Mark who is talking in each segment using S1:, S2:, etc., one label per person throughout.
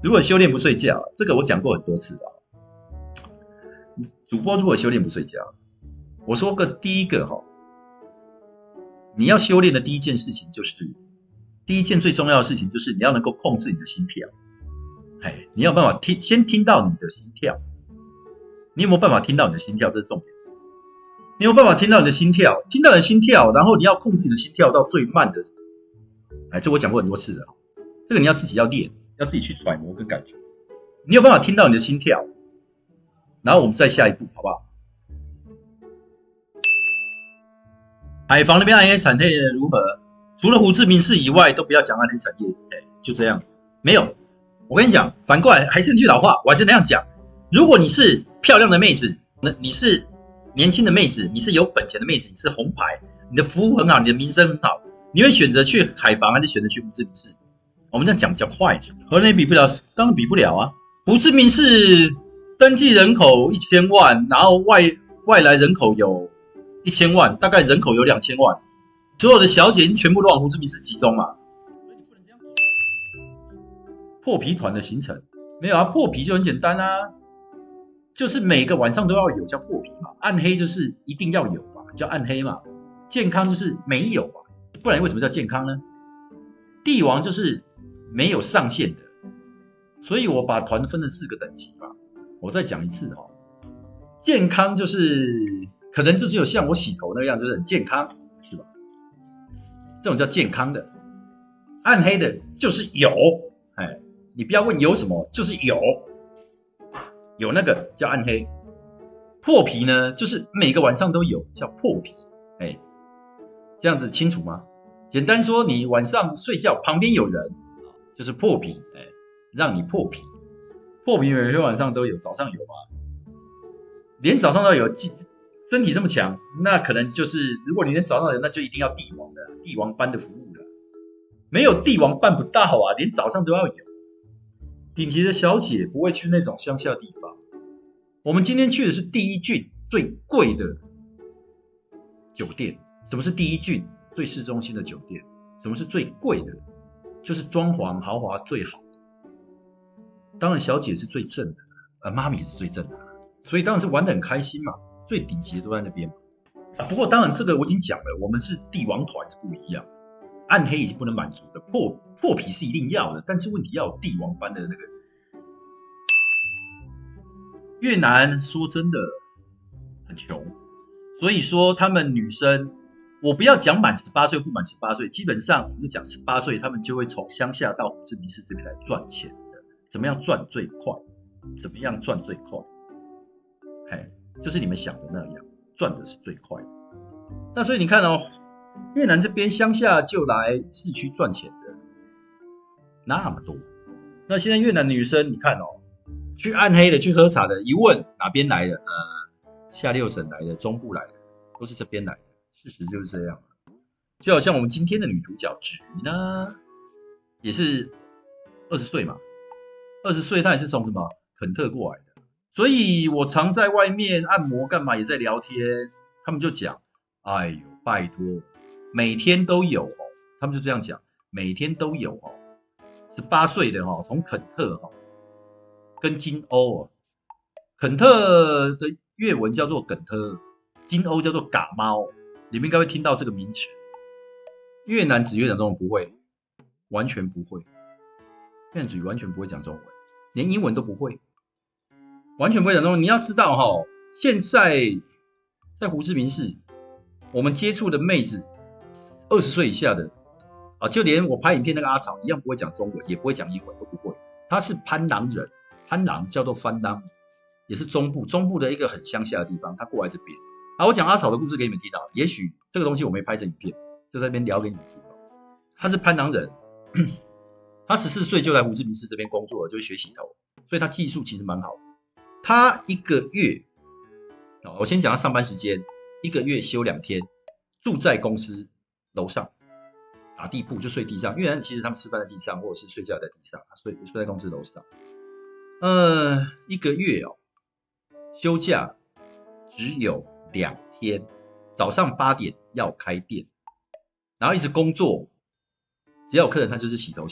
S1: 如果修炼不睡觉，这个我讲过很多次了。主播如果修炼不睡觉，我说个第一个你要修炼的第一件事情就是，第一件最重要的事情就是你要能够控制你的心跳。你要有办法先听到你的心跳，你有没有办法听到你的心跳？这是重点。你有办法听到你的心跳，然后你要控制你的心跳到最慢的。这我讲过很多次了，这个你要自己要练，要自己去揣摩跟感觉。你有办法听到你的心跳，然后我们再下一步，好不好？海防那边暗黑产业如何？除了胡志明市以外，都不要讲暗黑产业。就这样，没有。我跟你讲，反过来还是那句老话，我还是那样讲。如果你是漂亮的妹子，你是年轻的妹子，你是有本钱的妹子，你是红牌，你的服务很好，你的名声很好，你会选择去海防还是选择去胡志明市？我们这样讲比较快，和那比不了，当然比不了啊。胡志明市登记人口1000万，然后外来人口有1000万，大概人口有2000万，所有的小姐全部都往胡志明市集中嘛。破皮团的行程没有啊，破皮就很简单啊，就是每个晚上都要有，叫破皮嘛。暗黑就是一定要有嘛，叫暗黑嘛。健康就是没有啊，不然为什么叫健康呢？帝王就是没有上限的，所以我把团分成4个等级嘛。我再讲一次健康就是可能就只有像我洗头那样，就是很健康，是吧？这种叫健康的。暗黑的就是有，你不要问有什么，就是有那个叫暗黑。破皮呢，就是每个晚上都有，叫破皮。这样子清楚吗？简单说，你晚上睡觉旁边有人，就是破皮，让你破皮。破皮每天晚上都有，早上有吗？连早上都有，身体这么强，那可能就是如果你连早上有，那就一定要帝王的，帝王般的服务了。没有帝王办不到啊，连早上都要有。顶级的小姐不会去那种乡下地方。我们今天去的是第一郡最贵的酒店。什么是第一郡最市中心的酒店？什么是最贵的？就是装潢豪华最好的。当然小姐是最正的，妈咪也是最正的，所以当然是玩得很开心嘛。最顶级的都在那边嘛。不过当然这个我已经讲了，我们是帝王团是不一样。暗黑已经不能满足的，破皮是一定要的，但是问题要有帝王般的那个。越南说真的很穷，所以说他们女生，我不要讲满18岁不满18岁，基本上我们就讲18岁，他们就会从乡下到胡志明市这边来赚钱的。怎么样赚最快？怎么样赚最快？就是你们想的那样，赚的是最快的。那所以你看越南这边乡下就来市区赚钱的那么多。那现在越南女生你看去暗黑的去喝茶的，一问哪边来的？下6省来的，中部来的，都是这边来的。事实就是这样。就好像我们今天的女主角芷瑜呢，也是20岁嘛，20岁她也是从什么肯特过来的。所以我常在外面按摩干嘛，也在聊天，他们就讲，哎呦拜托，每天都有他们就这样讲，每天都有18岁的从肯特跟金欧肯特的越文叫做梗特，金欧叫做嘎猫，你们应该会听到这个名词。越南子越讲中文不会，完全不会。越南子完全不会讲中文，连英文都不会，完全不会讲中文。你要知道现在在胡志明市，我们接触的妹子20岁以下的就连我拍影片那个阿草一样不会讲中文，也不会讲英文，都不会。他是潘郎人，潘郎叫做番当，也是中部的一个很乡下的地方，他过来这边。我讲阿草的故事给你们听到，也许这个东西我没拍成影片，就在那边聊给你们听。他是潘郎人，他14岁就来胡志明市这边工作了，就学洗头，所以他技术其实蛮好的。他一个月，我先讲他上班时间，一个月休2天，住在公司楼上，打地铺就睡地上。越南其实他们吃饭在地上，或者是睡觉在地上，睡在公司楼上。一个月休假只有2天，早上8点要开店，然后一直工作，只要有客人他就是洗头，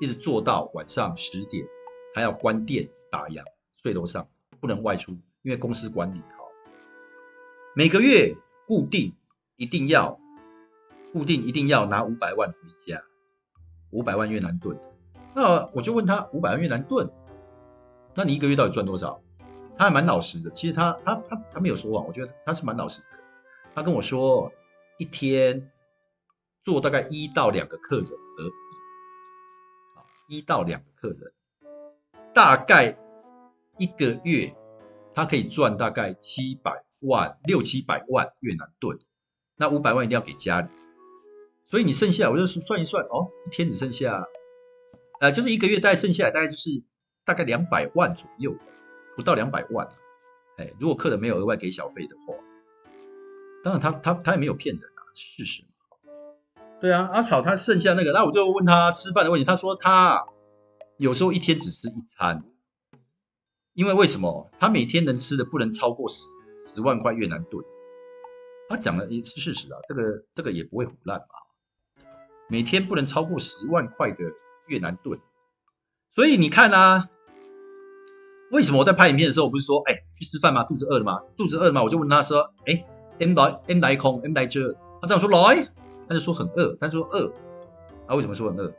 S1: 一直做到晚上10点，他要关店打烊，睡楼上，不能外出，因为公司管理好。每个月固定一定要拿500万回家，500万越南盾。那我就问他500万越南盾，那你一个月到底赚多少？他还蛮老实的，其实他没有说谎，我觉得他是蛮老实的。他跟我说，一天做大概1到2个客人而已，1到2个客人，大概一个月他可以赚大概6、700万越南盾，那500万一定要给家里，所以你剩下我就算一算哦，一天只剩下，就是一个月大概剩下来大概就是大概200万左右，不到200万。如果客人没有额外给小费的话，当然他也没有骗人啊，事实。对啊，阿草他剩下那个，那我就问他吃饭的问题，他说他有时候一天只吃1餐，因为什么？他每天能吃的不能超过10万块越南盾。他讲的也是事实啊，这个也不会唬烂嘛。每天不能超过10万块的越南盾，所以你看啊，为什么我在拍影片的时候，我不是说，去吃饭吗？肚子饿了吗？肚子饿了吗？我就问他说，M 来空 ，M 来这，他这样说来，他就说很饿，他说饿，为什么说很饿？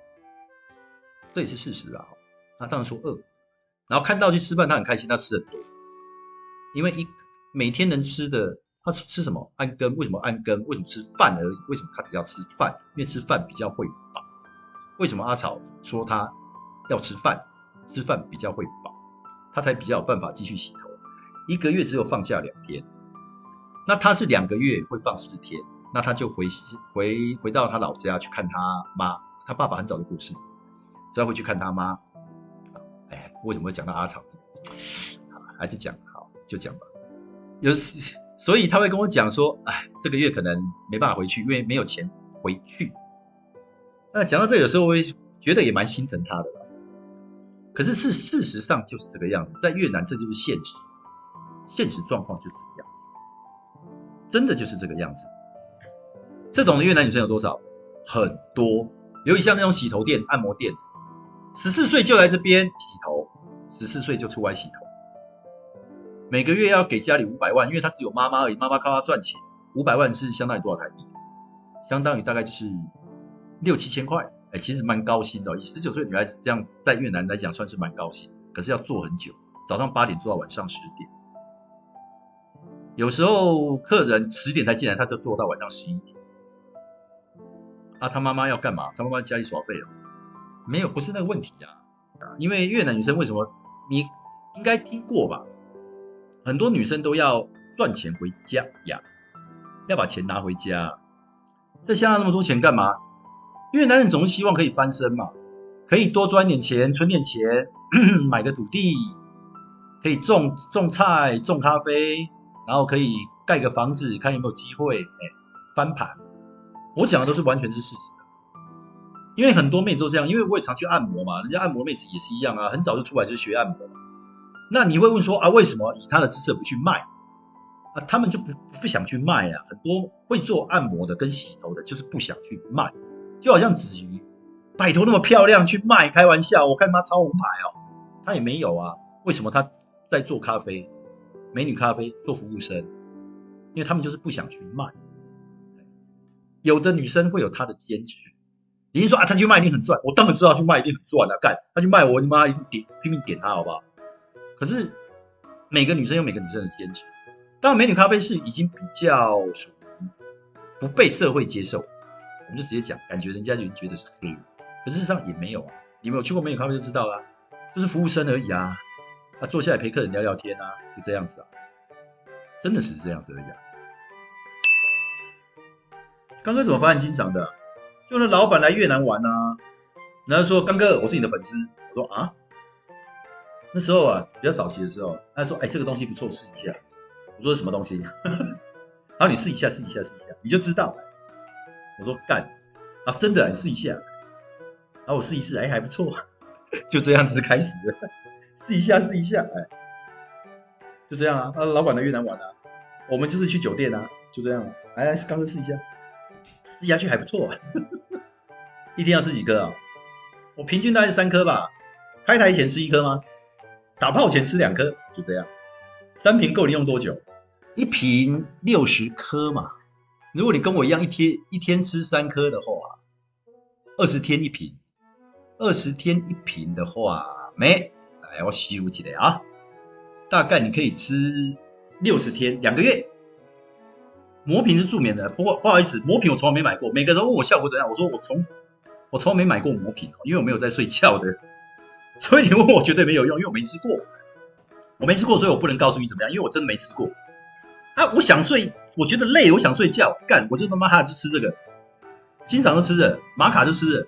S1: 这也是事实啊，他当然说饿，然后看到去吃饭，他很开心，他吃很多，因为每天能吃的，他吃什么？安根，为什么安根？为什么吃饭而已？为什么他只要吃饭？因为吃饭比较会饱。为什么阿草说他要吃饭？吃饭比较会饱，他才比较有办法继续洗头。一个月只有放假2天，那他是2个月会放4天，那他就回到他老家去看他妈，他爸爸很早就过世，所以他会去看他妈。为什么会讲到阿草？还是讲好就讲吧。所以他会跟我讲说，这个月可能没办法回去，因为没有钱回去。那讲到这个时候，我会觉得也蛮心疼他的。可是事实上就是这个样子，在越南这就是现实，现实状况就是这个样子，真的就是这个样子。这种的越南女生有多少？很多，尤其像那种洗头店、按摩店，14岁就来这边洗头，14岁就出来洗头，每个月要给家里500万，因为他只有妈妈而已，妈妈靠他赚钱，500万是相当于多少台币？相当于大概就是6、7千块。其实蛮高薪的，以19岁女孩子这样在越南来讲算是蛮高薪，可是要做很久，早上8点做到晚上10点，有时候客人10点才进来，他就做到晚上11点。他妈妈要干嘛？他妈妈在家里耍废了？没有，不是那个问题啊。因为越南女生为什么你应该听过吧？很多女生都要赚钱回家呀，要把钱拿回家。这下那么多钱干嘛？因为男人总是希望可以翻身嘛，可以多赚点钱，存点钱，买个土地，可以种菜、种咖啡，然后可以盖个房子，看有没有机会翻盘。我讲的都是完全是事实的，因为很多妹子都这样，因为我也常去按摩嘛，人家按摩妹子也是一样啊，很早就出来就学按摩。那你会问说为什么以他的姿色不去卖？他们就不想去卖啊。很多会做按摩的跟洗头的，就是不想去卖。就好像子瑜，拜托那么漂亮去卖，开玩笑，我看他超红牌哦，他也没有啊。为什么他在做咖啡，美女咖啡做服务生？因为他们就是不想去卖。有的女生会有她的坚持，你一说他去卖一定很赚，我当然知道去卖一定很赚啊，干他去卖我你妈一定拼命点他好不好？可是每个女生有每个女生的坚持，当然美女咖啡是已经比较属于不被社会接受。我们就直接讲，感觉人家就觉得是黑人，可事实上也没有啊。你们有去过美女咖啡就知道啦，就是服务生而已啊。坐下来陪客人聊聊天啊，就这样子啊，真的是这样子而已啊。刚哥怎么发现欣赏的？就那老板来越南玩啊，然后说刚哥我是你的粉丝，我说啊，那时候啊比较早期的时候，他说这个东西不错，试一下。我说什么东西？然后你试一下，你就知道。我说干真的，你试一下。然后我试一试，还不错，就这样子开始了。试一下，就这样啊。老板来越南玩啊，我们就是去酒店啊，就这样。来，刚哥试一下，试下去还不错。一天要吃几颗啊？我平均大概是3颗吧。开台前吃1颗吗？打炮前吃2颗，就这样。3瓶够你用多久？1瓶60颗嘛。如果你跟我一样一天吃3颗的话，20天1瓶，20天1瓶的话，来我洗数起来啊，大概你可以吃60天，2个月。磨瓶是助眠的，不好意思，磨瓶我从来没买过。每个人问我效果怎样，我说我从来没买过磨瓶，因为我没有在睡觉的，所以你问我绝对没有用，因为我没吃过。我没吃过，所以我不能告诉你怎么样，因为我真的没吃过。我想睡，我觉得累，我想睡觉，干我就他妈哈就吃这个，经常都吃的，玛卡就吃的。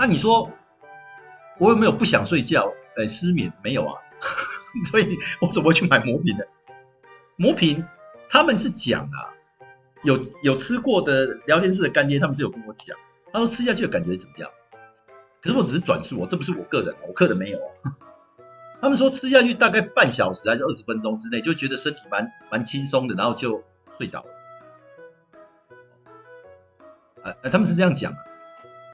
S1: 你说我有没有不想睡觉？失眠没有啊，所以我怎么会去买磨瓶呢？磨瓶他们是讲啊，有吃过的聊天室的干爹，他们是有跟我讲，他说吃下去的感觉怎么样？可是我只是转述，这不是我个人，我个人没有。他们说吃下去大概半小时还是20分钟之内，就觉得身体蛮轻松的，然后就睡着了。他们是这样讲啊。